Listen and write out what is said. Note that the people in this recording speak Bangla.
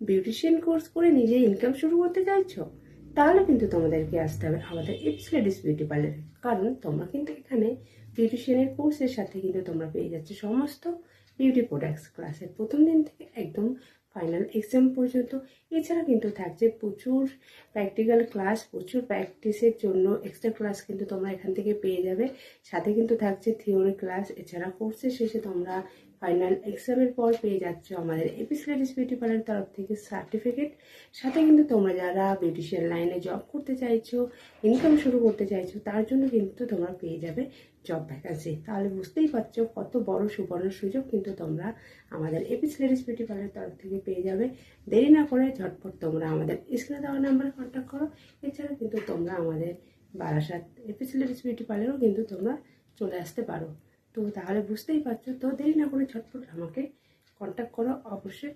বিউটিশিয়ান কোর্স করে নিজে ইনকাম শুরু করতে চাইছো, তাহলে কিন্তু তোমাদেরকে আসতে হবে আমাদের ইপস লেডিস বিউটি পার্লারে। কারণ তোমরা কিন্তু এখানে বিউটিশিয়ানের কোর্সের সাথে কিন্তু তোমরা পেয়ে যাচ্ছ সমস্ত বিউটি প্রোডাক্টস, ক্লাসের প্রথম দিন থেকে একদম ফাইনাল এক্সাম পর্যন্ত। এছাড়া কিন্তু থাকছে প্রচুর প্র্যাকটিক্যাল ক্লাস, প্রচুর প্র্যাকটিসের জন্য এক্সট্রা ক্লাস কিন্তু তোমরা এখান থেকে পেয়ে যাবে। সাথে কিন্তু থাকছে থিওরি ক্লাস। এছাড়া কোর্সের শেষে তোমরা ফাইনাল এক্সামের পর পেয়ে যাচ্ছ আমাদের এপিস লেডিস বিউটি পার্লার তরফ থেকে সার্টিফিকেট। সাথে কিন্তু তোমরা যারা বিউটিশিয়ান লাইনে জব করতে চাইছো, ইনকাম শুরু করতে চাইছো, তার জন্য কিন্তু তোমরা পেয়ে যাবে জব ভ্যাকান্সি। তাহলে বুঝতেই পারছো কত বড় সুবর্ণ সুযোগ কিন্তু তোমরা আমাদের এপিস লেডিস বিউটি পার্লার তরফ থেকে পেয়ে যাবে। দেরি না করে ঝটপট তোমরা আমাদের স্ক্রিনে দেওয়া নাম্বারে কন্ট্যাক্ট করো। এছাড়া কিন্তু তোমরা আমাদের বারাসাত এপিস লেডিস বিউটি পার্লারও কিন্তু তোমরা চলে আসতে পারো। তো তাহলে বুঝতেই পারছো, তো দেরি না করে ঝটপট আমাকে কন্ট্যাক্ট করো অবশ্যই।